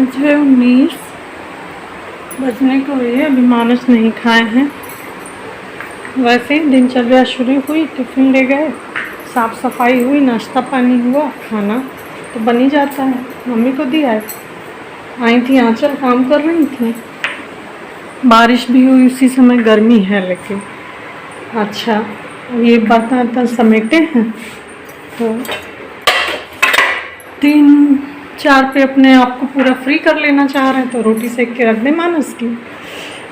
आज है 19 बजने को हुई है, अभी मानस नहीं खाए हैं। वैसे ही दिनचर्या शुरू हुई, टिफ़िन ले गए, साफ़ सफाई हुई, नाश्ता पानी हुआ, खाना तो बन ही जाता है। मम्मी को दिया है, आई थी आंचल काम कर रही थी, बारिश भी हुई उसी समय, गर्मी है लेकिन। अच्छा, ये बर्तन समेटे हैं तो 3-4 पे अपने आप को पूरा फ्री कर लेना चाह रहे हैं, तो रोटी सेक के रख दें मानस की।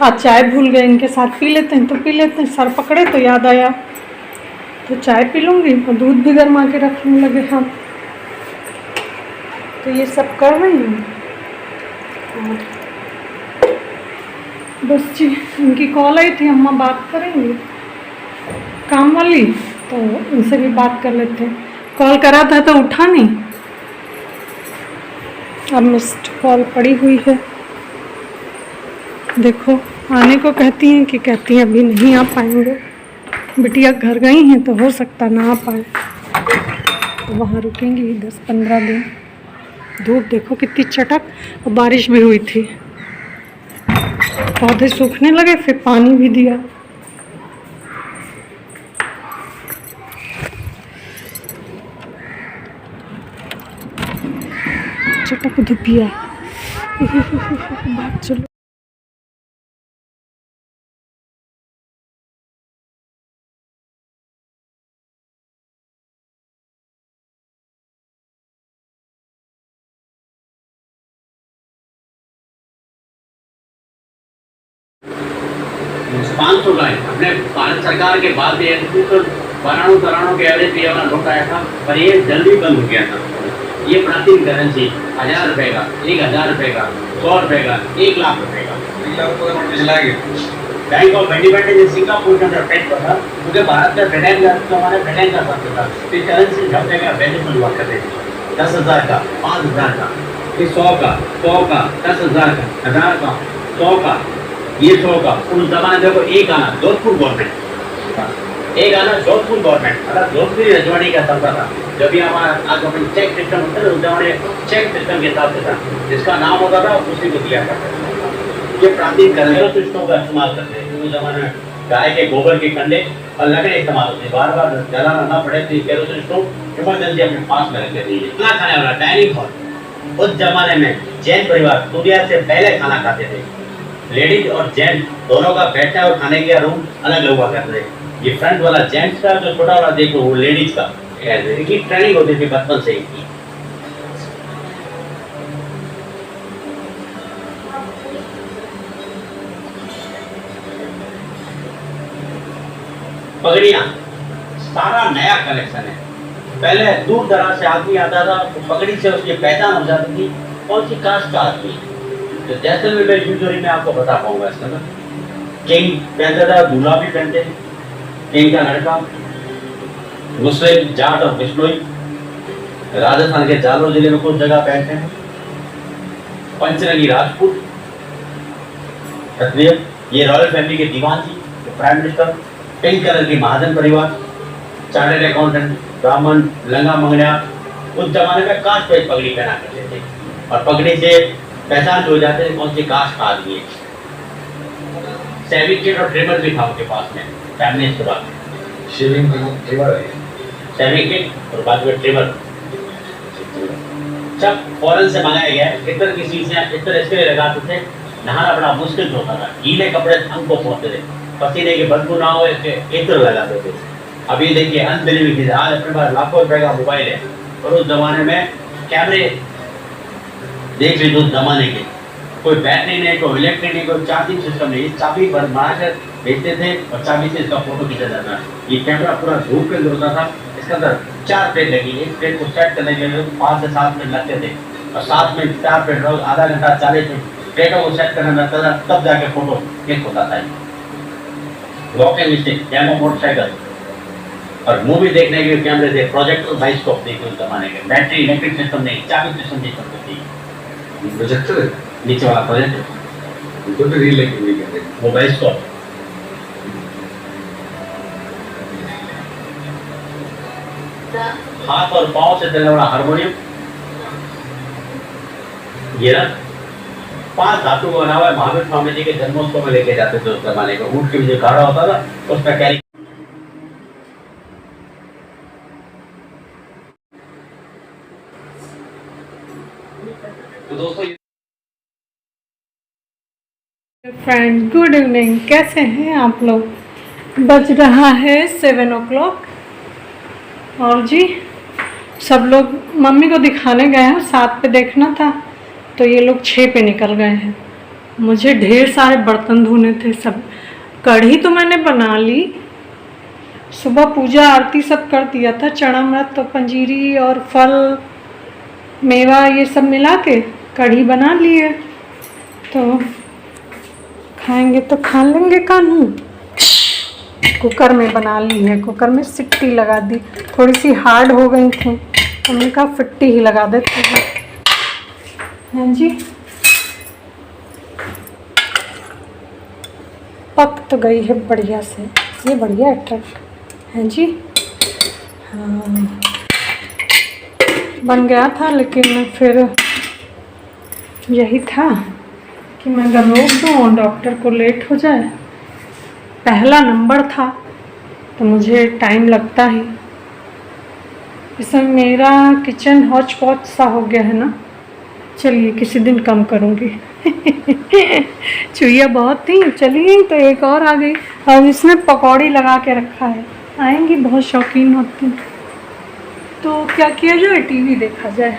आज चाय भूल गए, इनके साथ पी लेते हैं तो पी लेते हैं, सर पकड़े तो याद आया तो चाय पी लूँगी और दूध भी गर्मा के रखने लगे हम। तो ये सब कर रही हूँ। बस जी, इनकी कॉल आई थी, अम्मा बात करेंगी काम वाली, तो उनसे भी बात कर लेते हैं। कॉल करा था तो उठा नहीं, अब मिस्ड कॉल पड़ी हुई है। देखो आने को कहती हैं कि कहती हैं अभी नहीं आ पाएंगे, बिटिया घर गई हैं तो हो सकता ना आ पाए, तो वहाँ रुकेंगी 10-15 दिन। धूप देखो कितनी चटक, और बारिश भी हुई थी, पौधे सूखने लगे, फिर पानी भी दिया। चटक धुपिया बात चलो। ₹500 अपने भारत सरकार के बाद भी तो बनानों के एवरेज भी अपना लौट आया था, पर ये जल्दी बंद हो गया था। ये प्राचीन करेंसी 1000 रुपए का, 1000 रुपए का, 100 रुपए का, 1 लाख रुपए का, 1 लाख रुपए का चला गया। बैंक ऑफ इंडिपेंडेंस सिंगापुर के अंदर पेट पर था, क्योंकि भारत में ब्रिटेन का हमारे ब्रिटेन का पत्र था, फिर करेंसी झपटे का वैल्यू हुआ करते थे 10,000 का, 5,000 का, फिर 100 का, 10,000 का, 1000 का, 100 का, ये 100 का। उस जमाने देखो एक आना जोधपुर गवर्नमेंट, एक आना जोधपुर गवर्नमेंट, मतलब जोधपुर रजवाड़ी का चलता था। जब भी हमारा आज अपन चेक सिस्टम होता है, उस जमाने चेक सिस्टम के हिसाब से था, जिसका नाम होता था उसी को दिया करता था। ये प्राचीन करेंसी सिस्टम का इस्तेमाल करते हैं। उस जमाने में गाय के गोबर के कंडे और लकड़ी इस्तेमाल होते, बार बार जलाना ना पड़े, तो केरोसिन स्टोव इमरजेंसी अपने पास में रखते थे। खाना खाने वाला डाइनिंग हॉल, उस जमाने में जैन परिवार सूर्य से पहले खाना खाते थे। लेडीज और जेंट्स दोनों का बैठने और खाने का रूम अलग हुआ करते थे। ये फ्रंट वाला जेंट्स का, जो छोटा वाला देखो वो लेडीज का, इनकी ट्रेनिंग होती थी बचपन से ही। पगड़ियाँ सारा नया कलेक्शन है। पहले दूर दराज से आदमी आता था तो पगड़ी से उसकी पहचान हो जाती थी कौन सी कास्ट का आदमी। तो जैसलमेर में यूजुअली मैं आपको बता पाऊंगा इसका ना, किंग पहनता था, दूल्हा भी पहनते थे, किंग का लड़का, मुस्लिम जाट और बिश्नोई। राजस्थान के जालोर जिले में कुछ जगह पहनते हैं, पंचरंगी राजपूत क्षत्रिय, ये रॉयल फैमिली के दीवान जी, प्राइम मिनिस्टर, पिंक कलर की महाजन परिवार, चार्टर्ड अकाउंटेंट, ब्राह्मण, लंगा मंगनिया। उस जमाने में कास्ट वाइज पगड़ी पहना करते थे, और पगड़ी से पहचान हो जाते थे कौन सी कास्ट का आदमी है। शेविंग किट और ट्रिमर भी था उनके पास में, फैमिली के बाद शेविंग ट्रिमर है, शेविंग किट और बाद में ट्रिमर सब फॉरेन से मंगाया गया है। इतर की चीजें इतर इसके लगाते थे, नहाना बड़ा मुश्किल होता था, गीले कपड़े अंग को पहुंचते थे, पसीने की बदबू ना हो इसके इतर लगाते थे। अभी देखिए अनबिलीविंग चीज, आज अपने पास लाखों रुपए का मोबाइल है, और उस जमाने में कैमरे देख लीजिए उस जमाने के, कोई बैटरी नहीं, कोई इलेक्ट्रिक नहीं, कोई चार्जिंग सिस्टम नहीं, चाबी बनाकर भेजते थे और चाबी से इसका फोटो खींचा जाता है। ये कैमरा पूरा धूप के अंदर होता था, इसके अंदर 4 प्लेट लगी, एक प्लेट को सेट करने के लिए 5 से 7 मिनट लगते थे, और 7 मिनट 4 प्लेट रोज आधा घंटा 40 मिनट प्लेटों को सेट करना लगता था, तब जाके फोटो क्लिक होता था। वॉकिंग स्टिक, डेमो मोटरसाइकिल, और मूवी देखने के कैमरे थे, प्रोजेक्टर, बाइस्कोप देखे उस जमाने के, बैटरी इलेक्ट्रिक सिस्टम नहीं, चाबी सिस्टम नहीं करती थी। प्रोजेक्टर नीचे वाला प्रोजेक्टर, तो रील लगी हुई है, वो बाइस्कोप। हाथ और पांव से चलने वाला हारमोनियम, ये ना 5 धातु का बना हुआ है। महावीर स्वामी जी के जन्मोत्सव में लेके जाते थे उस जमाने का। ऊँट के जो गाड़ा होता था उसका कैरी। तो दोस्तों फ्रेंड, गुड इवनिंग। कैसे हैं आप लोग? बज रहा है 7 o'clock और जी सब लोग मम्मी को दिखाने गए हैं। 7 पे देखना था तो ये लोग 6 पे निकल गए हैं। मुझे ढेर सारे बर्तन धोने थे। सब कढ़ी तो मैंने बना ली, सुबह पूजा आरती सब कर दिया था। चणामृत तो पंजीरी और फल मेवा ये सब मिला के कढ़ी बना ली है। तो खाएंगे तो खा लेंगे। कानू कुकर में बना ली है, कुकर में सिट्टी लगा दी। थोड़ी सी हार्ड हो गई थी, हमने कहा फिट्टी ही लगा देते हैं। हाँ जी, पक तो गई है बढ़िया से। ये बढ़िया अट्रैक्ट है जी। हाँ, बन गया था लेकिन फिर यही था कि मैं अगर रोक दूँ और डॉक्टर को लेट हो जाए। पहला नंबर था तो मुझे टाइम लगता ही। इसमें मेरा किचन हौच पौच सा हो गया है ना। चलिए किसी दिन कम करूँगी। चुईया बहुत थी, चलिए तो एक और आ गई। और इसमें पकौड़ी लगा के रखा है, आएंगी, बहुत शौकीन होती। तो क्या किया जाए, टीवी देखा जाए।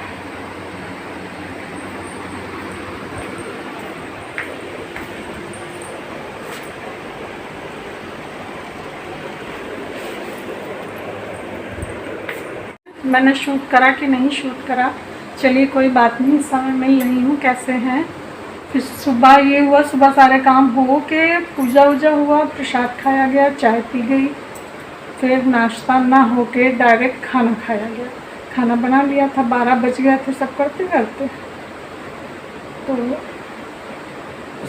मैंने शूट करा कि नहीं शूट करा, चलिए कोई बात नहीं, समय मिल रही हूँ। कैसे हैं? फिर सुबह ये हुआ, सुबह सारे काम हो के पूजा वूजा हुआ, प्रसाद खाया गया, चाय पी गई, फिर नाश्ता ना हो के डायरेक्ट खाना खाया गया। खाना बना लिया था, 12 बज गए थे सब करते करते। तो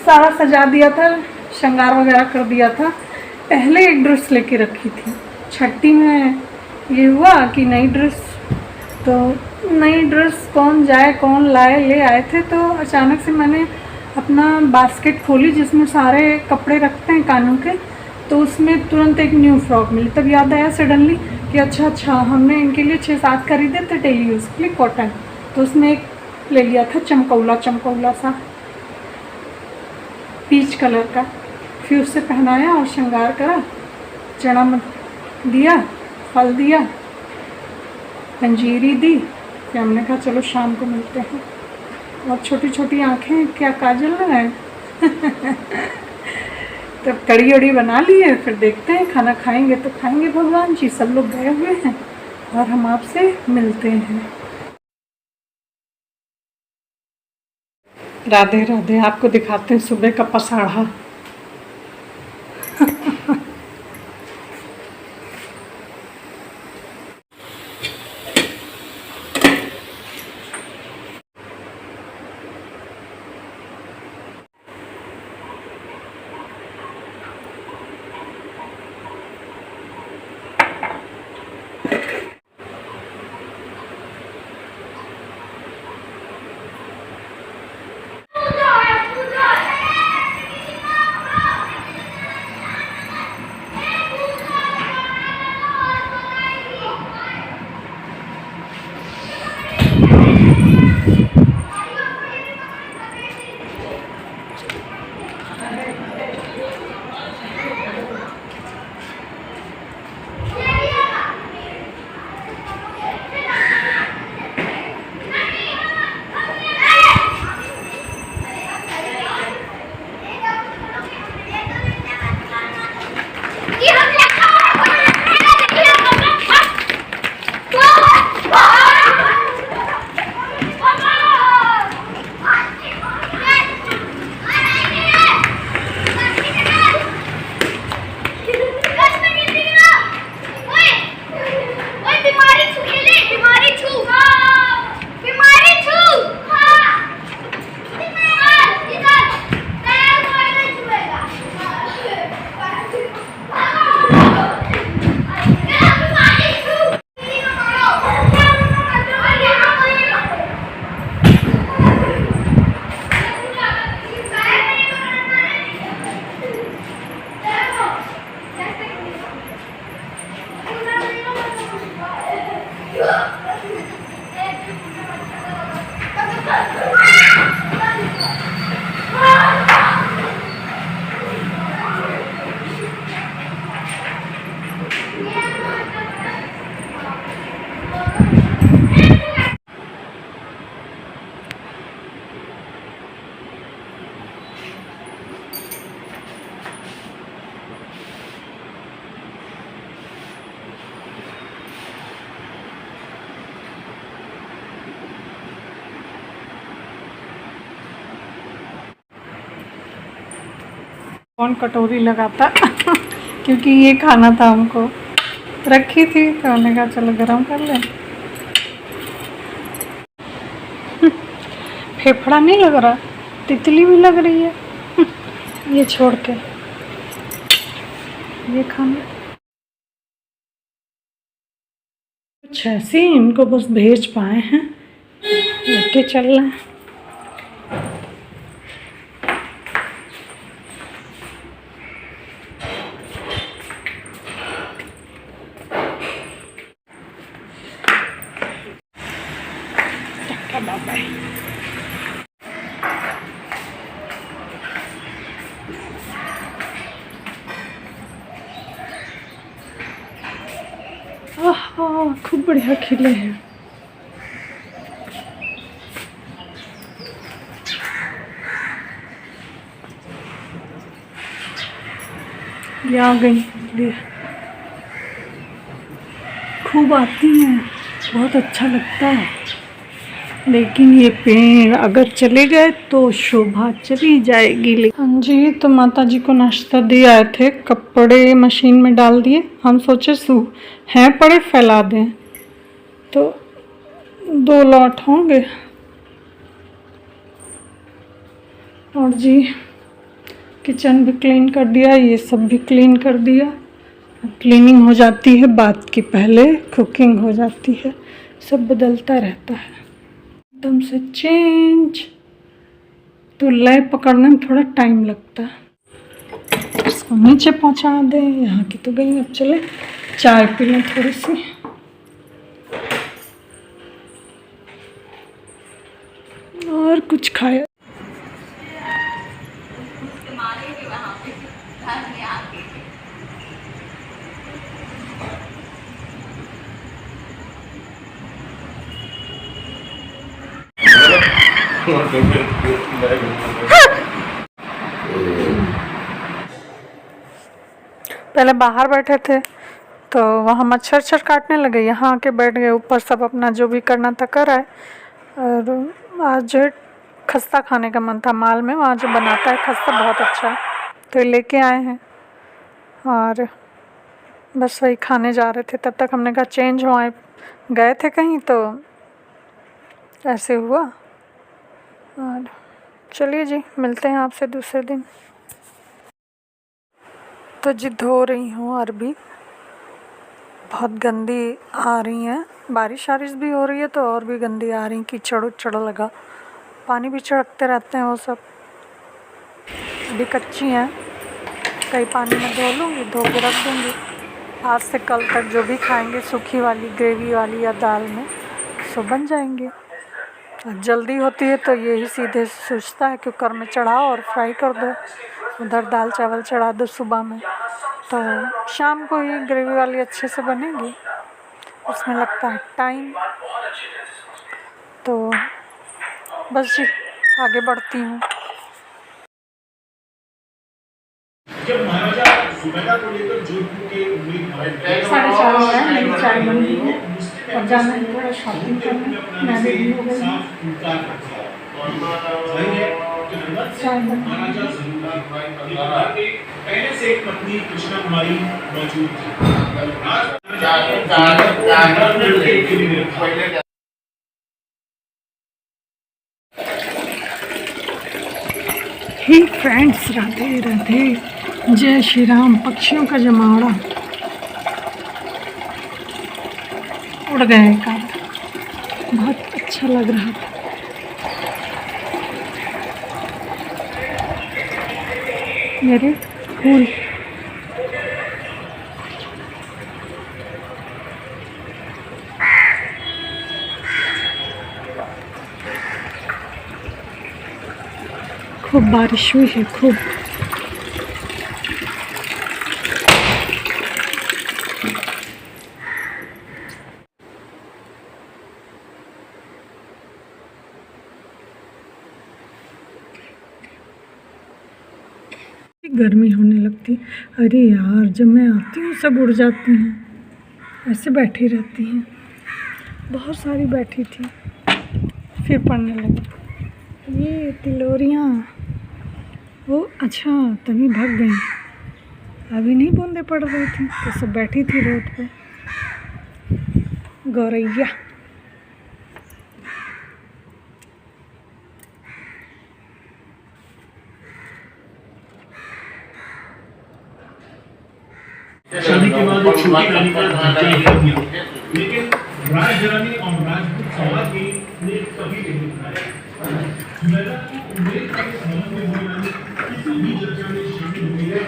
सारा सजा दिया था, श्रृंगार वगैरह कर दिया था। पहले एक ड्रेस लेके रखी थी, छठी में ये हुआ कि नई ड्रेस, तो नई ड्रेस कौन जाए कौन लाए, ले आए थे। तो अचानक से मैंने अपना बास्केट खोली जिसमें सारे कपड़े रखते हैं कानों के, तो उसमें तुरंत एक न्यू फ्रॉक मिली। तब याद आया सडनली कि अच्छा हमने इनके लिए 6-7 खरीदे थे डेली यूज़ के लिए कॉटन, तो उसमें एक ले लिया था चमकौला सा पीच कलर का। फिर उससे पहनाया और श्रृंगार करा, चना दिया, फल दिया, पंजीरी दी। फिर हमने कहा चलो शाम को मिलते हैं। और छोटी छोटी आँखें, क्या काजल लगाए। तब कड़ी उड़ी बना ली है, फिर देखते हैं खाना खाएंगे तो खाएंगे। भगवान जी सब लोग गए हुए हैं और हम आपसे मिलते हैं। राधे राधे। आपको दिखाते हैं सुबह का पसाढ़ा। कौन कटोरी लगाता क्योंकि ये खाना था हमको, रखी थी तो हमने कहा चलो गरम कर लें। फेफड़ा नहीं लग रहा, तितली भी लग रही है ये छोड़ के ये खाना। कुछ ऐसे ही इनको बस भेज पाए हैं, लेके चल रहे हैं। बाय। खूब बढ़िया खिले हैं। ये आ गई, खूब आती हैं, बहुत अच्छा लगता है। लेकिन ये पेड़ अगर चले गए तो शोभा चली जाएगी। हाँ जी, तो माता जी को नाश्ता दे आए थे, कपड़े मशीन में डाल दिए। हम सोचे हैं पड़े फैला दें, तो 2 लॉट होंगे। और जी किचन भी क्लीन कर दिया, ये सब भी क्लीन कर दिया। क्लीनिंग हो जाती है बात की, पहले कुकिंग हो जाती है, सब बदलता रहता है एकदम से चेंज। तो लय पकड़ने में थोड़ा टाइम लगता है। इसको नीचे पहुंचा दें, यहाँ की तो गई। अब चले चाय पी लें थोड़ी सी। और कुछ खाया पहले बाहर बैठे थे तो वहाँ मच्छर काटने लगे, यहाँ आके बैठ गए ऊपर, सब अपना जो भी करना था कर आए। और आज खस्ता खाने का मन था, माल में वहाँ जो बनाता है खस्ता बहुत अच्छा है, तो लेके आए हैं और बस वही खाने जा रहे थे। तब तक हमने कहा चेंज हो आए, गए थे कहीं तो ऐसे हुआ। और चलिए जी, मिलते हैं आपसे दूसरे दिन। तो जी धो रही हूँ अरबी, बहुत गंदी आ रही हैं, बारिश भी हो रही है तो और भी गंदी आ रही, कीचड़ उचड़ लगा, पानी भी छिड़कते रहते हैं वो सब। अभी कच्ची हैं, कई पानी में धो लूँगी, धो के रख दूँगी। आज से कल तक जो भी खाएंगे सूखी वाली, ग्रेवी वाली या दाल में, सो बन जाएंगे। जल्दी होती है तो यही सीधे सोचता है कुकर में चढ़ाओ और फ्राई कर दो, उधर दाल चावल चढ़ा दो सुबह में, तो शाम को ही ग्रेवी वाली अच्छे से बनेगी। उसमें लगता है टाइम। तो बस जी आगे बढ़ती हूँ। जब महाराजा सुबेदा को लेकर जोधपुर के उम्मीदवार 4:30 हो रहा है, मेरी चाय बन रही है और जाना है थोड़ा शॉपिंग करने। मैं रेडी हो गई हूँ, चाय बन महाराजा जरूर के पहले से एक पत्नी कृष्णा कुमारी मौजूद थी। हे फ्रेंड्स, राधे राधे, जय श्री राम। पक्षियों का जमावड़ा उड़ गए का, बहुत अच्छा लग रहा था। मेरे फूल खूब बारिश हुई है, खूब। गर्मी होने लगती। अरे यार, जब मैं आती हूँ सब उड़ जाती हैं, ऐसे बैठी रहती हैं। बहुत सारी बैठी थी, फिर पड़ने लगी। ये तिलोरियाँ वो अच्छा तभी भाग गई। अभी नहीं बूंदे पड़ रही थी तो सब बैठी थी रोड पे। गौरैया शादी के बाद एक छोटी रानी का ढांचा कर दिया, लेकिन राजघराने और राजपूत समाज ने कभी नहीं उठाया। महिला की उम्मीद के संबंध में हुई रानी किसी भी चर्चा में शामिल हुई है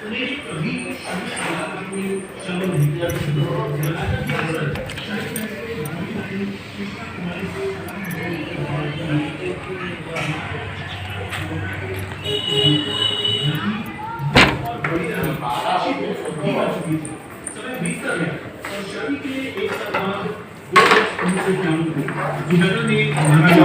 उन्हें कभी शामिल नहीं किया। समय बीतता गया और शादी के एक साल बाद 2 वर्ष उम्र से काम हुई। जुबैदा ने महाराजा